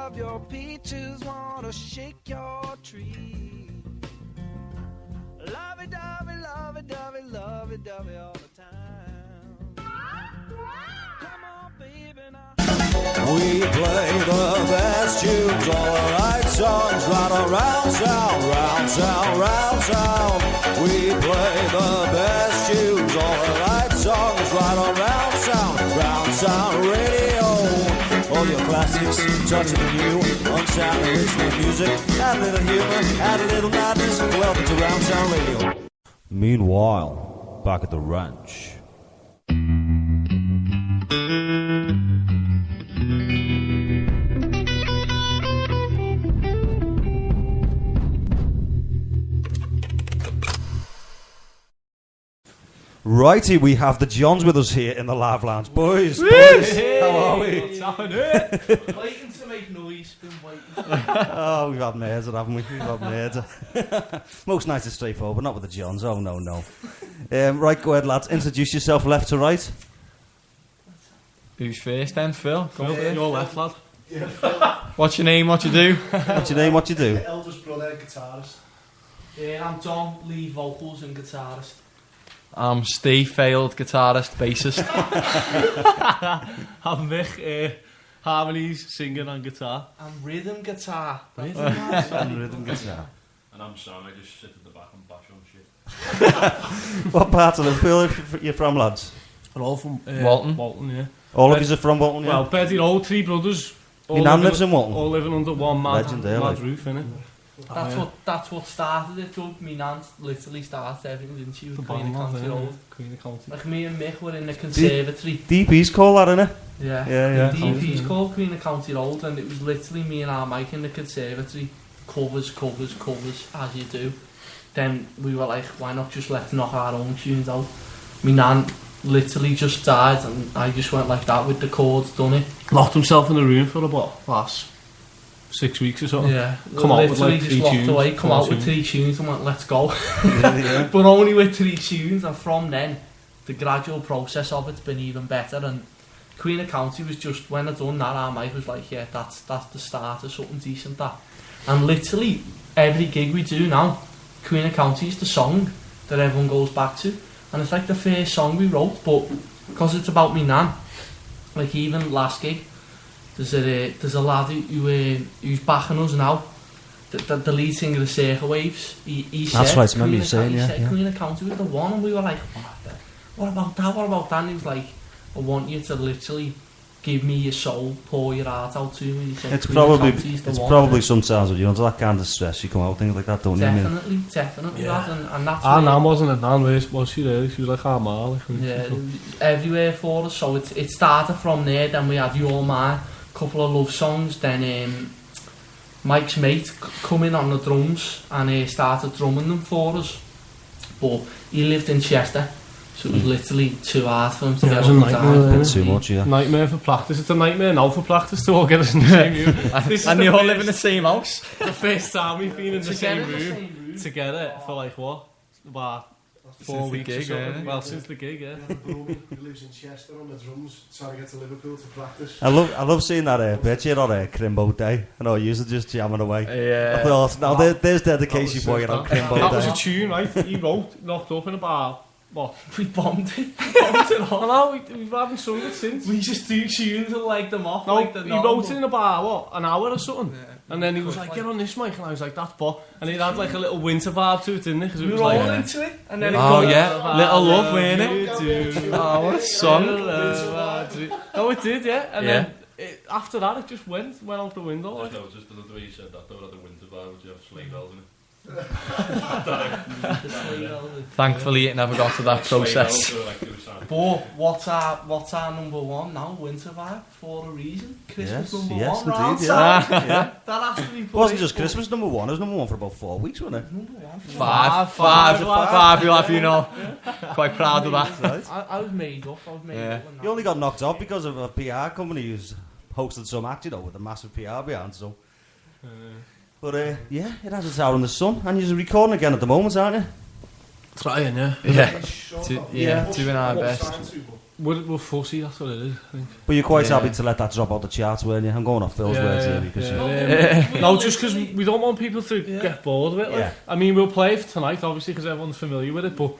of your peaches wanna shake your tree. Lovey-dovey, lovey-dovey, lovey-dovey all the time. Come on, baby, now. We play the best tunes, all the right songs, right around town, round town, round town. We play the best tunes, all the right songs, right around town, round town radio. All your classics, touching the new, unsigned original music, add a little humor, add a little madness. Welcome to Round Town Radio. Meanwhile, back at the ranch. Righty, we have the Johns with us here in the live lounge. Boys, how are we? What's happening? Waiting to make noise, been waiting. Oh, we've had murder, haven't we? We've had murder. Most nights are straightforward, but not with the Johns. Oh, no, no. Right, go ahead, lads. Introduce yourself left to right. Who's first then? Phil? Phil, you're left, lad. Yeah, Phil. What's your name? What you do? What's your name? What you do? Eldest brother, guitarist. I'm Tom, lead vocals and guitarist. I'm Steve, failed guitarist, bassist. I'm Mick, harmonies, singing and guitar. I'm rhythm guitar. Rhythm guitar. And I'm Sam, I just sit at the back and bash on shit. What part of Liverpool are you from, lads? We're all from Walton. Walton, yeah. All of you are from Walton, yeah? Well, Betty all three brothers. My nan lives in Walton. All living under one mad Legend, roof, innit? That's what started it. My nan literally started everything, didn't she? With Queen of County Road. Queen of County. Like me and Mick were in the conservatory. DP's call that, innit? Yeah. DP's called Queen of County Road, and it was literally me and our Mike in the conservatory. Covers, as you do. Then we were like, why not just let's knock our own tunes out? My nan literally just died, and I just went like that with the chords, done it. Locked himself in the room for about last 6 weeks or something. Yeah, come out with like just 3 locked tunes. away, come out with 3 tunes and went, let's go. But only with 3 tunes, and from then, the gradual process of it's been even better. And Queen of County was just, when I done that, our Mike was like, yeah, that's the start of something decent, that. And literally, every gig we do now, Queen of County is the song that everyone goes back to. And it's like the first song we wrote, but because it's about me nan, like even last gig, there's a lad who's backing us now, the lead singer of Circle Waves. He said, that's right, I remember you saying, he said Queen of County was the one, and we were like, what about that? And he was like, I want you to literally give me your soul, pour your heart out to me. He said, it's probably sometimes when you're under that kind of stress, you come out things like that, don't you? Definitely, yeah. And that's our nan wasn't a nan, was she really? She was like our ma. Yeah, everywhere for us. So it started from there. Then we had Your Man, couple of love songs. Then Mike's mate come in on the drums and he started drumming them for us. But he lived in Chester, so it was literally too hard for him to get up time. Too much, yeah. Nightmare for practice. It's a nightmare now for practice to all get us in the same room. And you all live in the same house. The first time we've been in the same room together for like what? About 4 weeks or something. Yeah. Well, since the gig, yeah. He lives in Chester on the drums, trying to get to Liverpool to practice. I love seeing that picture on Crimbo Day. I know you are just jamming away. Yeah. I thought, now there's dedication for you on Crimbo Day. That was a tune, right? He wrote, knocked up in about, what? We bombed it. I know, we haven't sung it since. We just do tunes and like them off. No, like the he wrote it in about, what, an hour or something? Yeah. And then he was like, get on this mic, and I was like, that's bot. And it had like a little winter vibe to it, didn't it? Cause it was all like, into it. And then oh yeah, Little Love, weren't it? Oh, what a song. Oh, it did, yeah. And then after that, it just went out the window. I just noticed that the way you said that, though, had the winter vibe, would you have sleigh bells in it? Thankfully it never got to that process. But what's our number one now? Winter vibe, for a reason. Christmas number one. Indeed, yeah. That has to be. It wasn't just Christmas number one. It was number one for about 4 weeks, wasn't it? Number one. Five. You'll have, you know. Quite proud of that. Right. I was made up. You only got knocked off because of a PR company who's hosted some act, you know, with a massive PR behind. So. But yeah, it has its hour in the sun, and you're recording again at the moment, aren't you? Trying, yeah. Doing our best. We're fussy, that's what it is, I think. But you're quite happy to let that drop out the charts, weren't you? I'm going off Phil's words here because No, just because we don't want people to get bored of it. Like. Yeah. I mean, we'll play it tonight, obviously, because everyone's familiar with it, but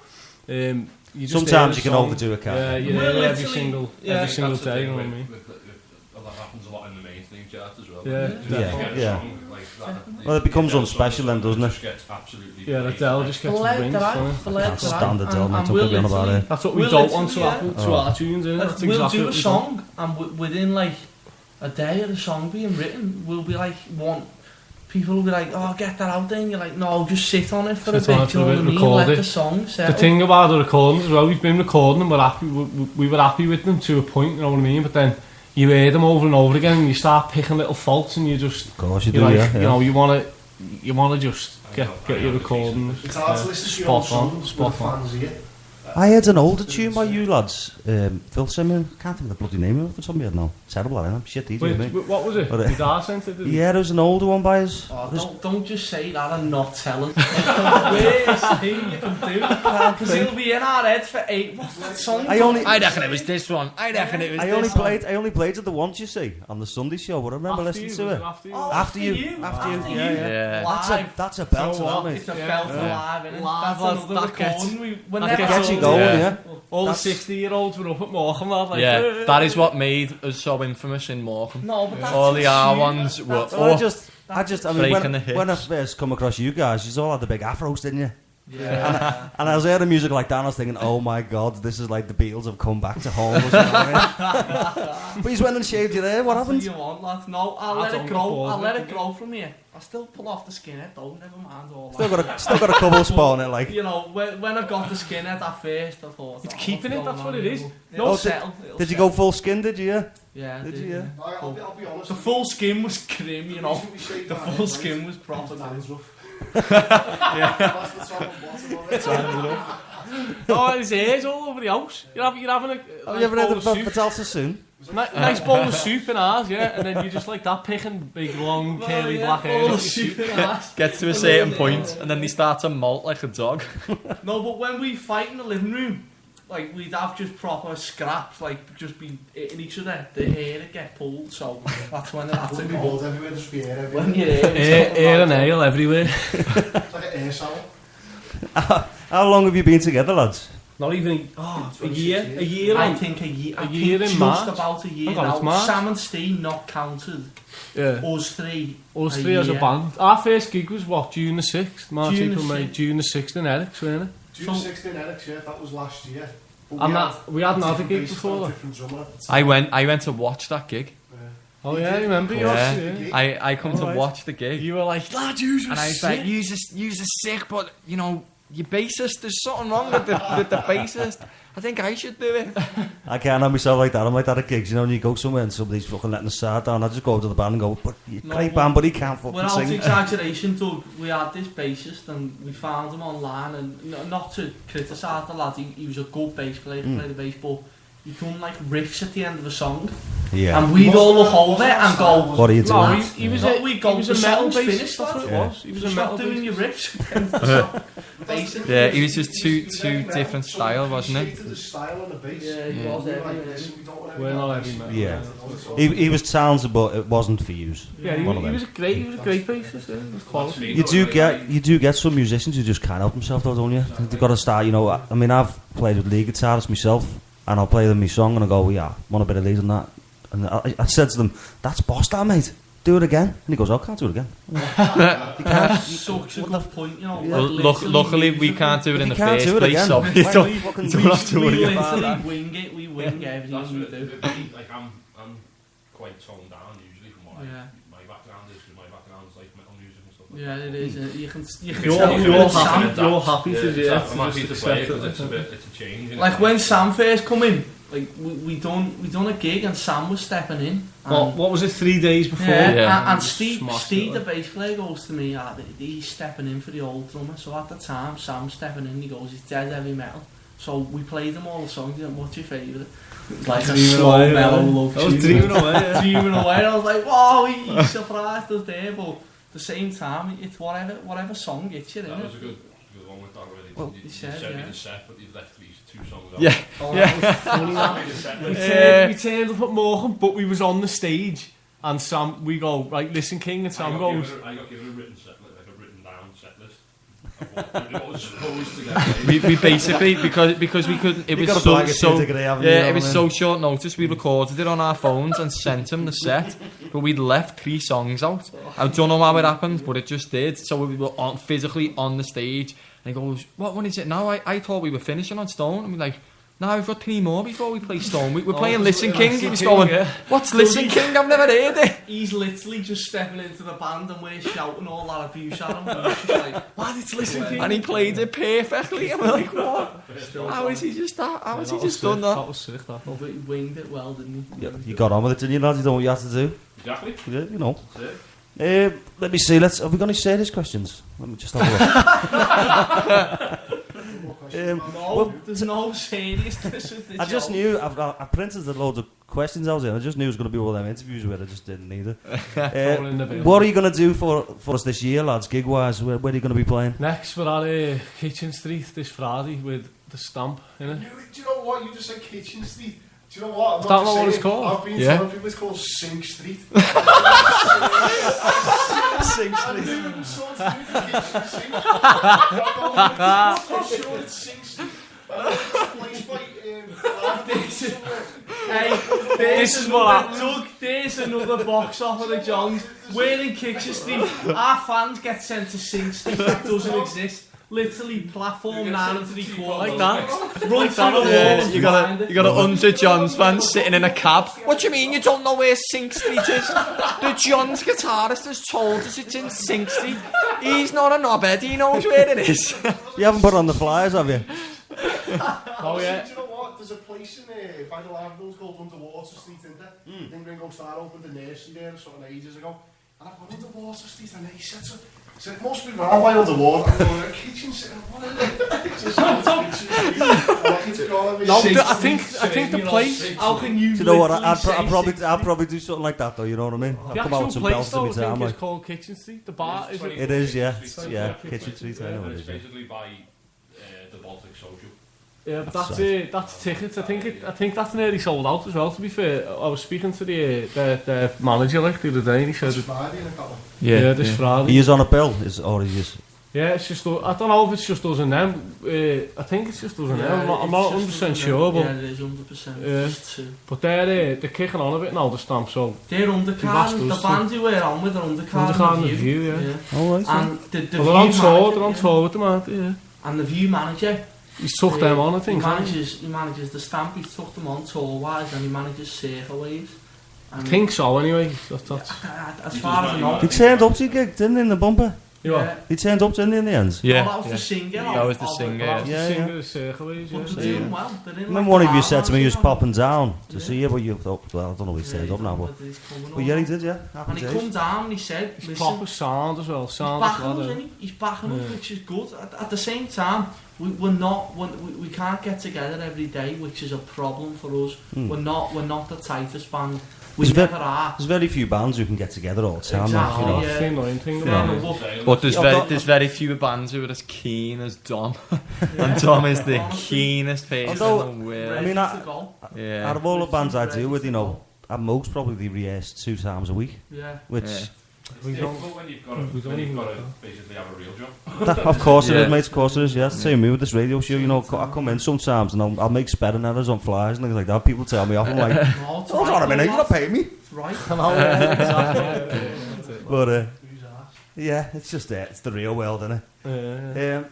you just sometimes you can overdo it, can't Yeah, you? you hear it every single day, you know what I mean? That happens a lot in the mainstream charts as well. Yeah. Well, it becomes unspecial then, doesn't it? Just gets absolutely Adele just gets rinsed, doesn't it? Can't stand Adele, man. Don't get me on about it. That's what we don't want to happen to our tunes, isn't it? That's We'll exactly do a what we song, and within like a day of the song being written, we'll be like, people will be like, oh, get that out there, and you're like, no, just sit on it for a bit, you know what I mean? Let the song settle. The thing about the recordings as well, we've been recording them, we were happy with them to a point, you know what I mean? But then you hear them over and over again, and you start picking little faults, and you just, of course you do, like, yeah. You know, you wanna just get your recording It's hard to listen to your own songs with fans here. I heard an older tune by you lads. Phil Simon, can't think of the bloody name of it for some reason now. Terrible, I know. Shit, DJ, mate. What was it? Your dad sent it, didn't he? Yeah, there was an older one by us. Oh, don't just say that and not tell him. Worst thing you can do. Because he'll be in our heads for 8. What's that song? I reckon it was this one. I only played it the once, you see, on the Sunday show, but I remember listening to it. After you. After you. Yeah. Live. That's a belter, that, mate. It's a belt live, innit? That's another recording. That gets you going, yeah. All the 60-year-olds were up at Morecambe, like... Yeah, that is what made us so infamous in Morecambe. No, but that's all the R ones were I mean, when I first come across you guys, you all had the big afros, didn't you? Yeah. And I was hearing music like that, and I was thinking, oh my god, this is like the Beatles have come back to home. Or something, but he's went and shaved your hair. What happened? You want, lads? No, I'll let it grow. I'll let it grow from here. I still pull off the skinhead though. Never mind all that. Still got a couple spot on it, like. You know, when I got the skinhead at first, I thought it's keeping it. That's what it is. No settle. Did you go full skin? Did you? Yeah. Did you? I'll be honest. The full skin was grim, you know. The full skin was proper. Oh, his hair's all over the house. You're having a Have you ever heard of Fatal Sassoon? Nice bowl of soup in ours, yeah, and then you just like that picking big, long, curly black hair. Gets to a certain point, and then they start to molt like a dog. No, but when we fight in the living room, like we'd have just proper scraps, like just be hitting each other. The hair would get pulled, so that's when it had to go. Blood everywhere, just be hair everywhere. When you hear hair and ale everywhere. It's like an air salad. How long have you been together, lads? Not even a year. I think a year. A year in just March. about a year Hang on, now. it's March. Sam and Steve not counted. Yeah. Us three as a band. Our first gig was what, June the 6th? March, June April, the May. June the 6th in Eric's, weren't it? June 16 Eric's, yeah, that was last year. We had another gig before that. I went to watch that gig. Oh yeah, I remember you. Yeah. I come to watch the gig. You were like, lad, you and I was like, you're sick, but you know, your bassist, there's something wrong with the bassist. I think I should do it. I can't have myself like that. I'm like that at gigs, you know, when you go somewhere and somebody's fucking letting the start down, I just go over to the band and go, but you're great band, but he can't fucking sing. Without exaggeration, Doug, we had this bassist and we found him online, and not to criticise the lad, he was a good bass player, he played the bass, but he done like riffs at the end of a song. Yeah. And we'd all look over it and go, what are you doing? No, he was a metal bassist, that's what it was. He was a metal doing your riffs. Yeah, he was just two different style, wasn't it? The style and the bass. Yeah, he was We're not heavy metal. Yeah. He was talented, but it wasn't for you. Yeah, he was a great bassist. It was quality. You do get some musicians who just can't help themselves though, don't you? They've got to start, you know, I mean, I've played with lead guitarists myself, and I'll play them my song and I go, yeah, want a bit of lead on that. And I said to them, that's boss that, mate. Do it again. And he goes, oh, I can't do it again. You can't. Such a good point, you know. Yeah. Luckily, we can't do it in the can't first do it place, again. so you don't have to worry about that. We wing everything we do. Like, I'm quite toned down usually from what my background is, because my background is like metal music and stuff like that. Yeah, it is. You can you're happy to do it. I'm happy to play it because it's a change. Like when Sam first come in, like we done a gig and Sam was stepping in. What was it, 3 days before? Yeah. And Steve, the bass player, goes to me, he's stepping in for the old drummer. So at the time, Sam's stepping in, he goes, he's dead heavy metal. So we played him all the songs. He went, what's your favourite? Like a slow, mellow love tune. I was dreaming away. Dreaming away. I was like, whoa, he surprised us there. But at the same time, it's whatever song gets you, that innit? was a good you the one with that already. Well, you said, sent me yeah. the set, but you've left 2 songs out. Yeah. Oh, that was funny, that. We turned up at Morecambe, but we was on the stage, and Sam, we go, right, listen, King, and Sam goes... I got given a written set, like a written down set list. What was supposed to get. We basically, because we couldn't, it You was got a so, bag of so degree, haven't you, yeah, it was man? so short notice, we recorded it on our phones and sent him the set, but we'd left 3 songs out. I don't know how it happened, but it just did. So we were physically on the stage, and he goes, what one is it now? I thought we were finishing on Stone, and we're like, no, we've got 3 more before we play Stone. We're playing Listen King. He was going, what's Listen King? I've never heard it. He's literally just stepping into the band and we're shouting all that abuse at him. And he's just like, what, it's Listen King? And he played it perfectly, and we're like, what? How has he just done that? That was sick, that. But he winged it well, didn't he? Yeah, you got on with it, didn't you, lads? You know what you had to do. Exactly. Yeah, you know. That's it. Let me see. Have we got any serious questions? Let me just have a look. No, there's no seriousness with this. I just knew. I printed a load of questions out there. I just knew it was going to be all them interviews where I just didn't need it. What are you going to do for us this year, lads? Gig wise, where are you going to be playing? Next, we're at Kitchen Street this Friday with the Stamp, innit? Do you know what? You just said Kitchen Street. Do you know what? Is that not what it's called? I've been Yeah. telling people it's called Sink Street. Sink I'm doing something with the kitchen sink. I'm not sure it's Sink Street. It's a place by This is what happened. Doug, there's another box off of the Johns. We're in Kitchen Street. Our fans get sent to Sink Street. That doesn't exist. Literally platform 9 and 3/4. Like that. Run through the wall. Yeah, you got a 100 Johns fans sitting in a cab. What do you mean you don't know where Sink Street is? The Johns guitarist has told us it's in Sink Street. He's not a knobhead, he knows where it is. You haven't put it on the flyers, have you? Oh, yeah. Do you know what? There's a place in by the Lavendales called Underwater Street, isn't there? I think Ringo Starr opened the nursery there sort of ages ago. And I've gone Underwater Street, and he said, it must be round by underwater. I'm going, a kitchen sitting, what is it? It's just No, I think the place. How can you? Do you know what? literally I'd probably do something like that, though. You know what I mean? The I'll come out with actual some place, belts though, in I my time. think Like. is called Kitchen Street. The bar is It is, yeah. Yeah. Kitchen Street, I know it It's is. Yeah. basically by the Baltic Social. Yeah, but that's tickets. I think that's nearly sold out as well. To be fair, I was speaking to the manager like the other day, and he said, "Yeah, this Friday." He is on a bill, or he is. Yeah, it's just. I don't know if it's just us and them. I think it's just us and them. I'm not 100% sure, but Yeah, it is 100%. Yeah. Just two. but they're kicking on a bit now. The Stamp, so They're undercard. The band who we're on with are Undercard undercard Review, yeah. All right. And the well, they're on View tour. manager, They're on yeah. tour with them, aren't they? Yeah. And the View manager, He's took them on, I think. he manages the Stamp. He's took them on tour wise, and he manages Circle Waves. I think so. Anyway, that's. As far as I know. He turned up to your gig, didn't he, in the bumper? Yeah. He turned up, didn't he, in the end? Yeah. Oh, that was the singer. That was the singer, yeah. Yeah, Singer yeah. of Circleways, But yeah. they're doing well. They're in Remember like one of you the said to me he was Bahamas, popping down to Yeah. see you, but you thought, well, I don't know if he's turned up now, but yeah, he did, yeah. Happy And he days. come down and he said, It's listen, proper sound as well. he's Sound backing as us, well. isn't he? He's backing us, which is good. At the same time, we can't get together every day, which is a problem for us. We're not the tightest band. We There's never are. There's very few bands who can get together all the time. Exactly, You know. yeah. That's the annoying thing Yeah, about it. but- But there's I've there's very few bands who are as keen as Dom. And Dom is the keenest person Although- in the world. ready I mean, to go. Yeah. Out of all the bands I deal with, you know, at most probably rehearse 2 times a week, Yeah. which, We don't. Difficult when you've got We don't even to know. basically have a real job. of course it Yeah. is, mate, of course it is, yeah. It's the same me with this radio show, you know, I come in sometimes and I'll make spelling errors on flyers and things like that. People tell me off, I'm like, No, it's hold right, on a minute, you're not paying me. It's right. But, yeah, it's just it's the real world, isn't Yeah. it?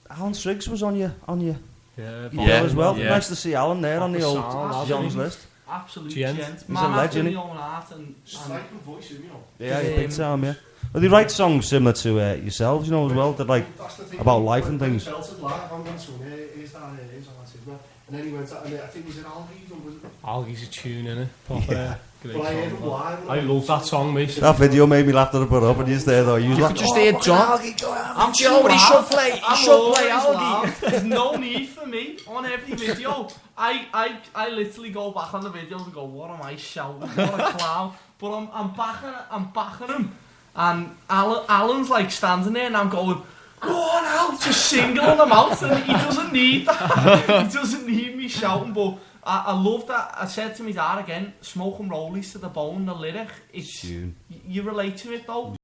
Alan Striggs was on your Yeah. bill Yeah. as well. Yeah. Nice to see Alan there on the old Sound, John's isn't he? list. Absolute Gent. gent. He's a legend, Man own art and Striking voice, you know. Yeah, big time, yeah. Well, they write songs similar to yourselves, you know, as well. They're like That's the thing. about life and When things. Belted live, I'm going to here's that, here's all that, isn't it? And then he went out, and I think he was in Algies, or was it? Algie's a tune, innit? Proper. Great But I heard song, him live. I love that song, mate. That video made me laugh to put up, and you there though. You was like, Just hear Dom. I'm Joe, but he should play. He should play Algie. There's no need for me on every video. I literally go back on the videos and go, what am I shouting? What a clown. But I'm backing him. And Alan's like standing there and I'm going, go on out, just singling them out, and he doesn't need that. He doesn't need me shouting, but I love that. I said to my dad again, smoke and rollies to the bone, the lyric, it's, you relate to it though.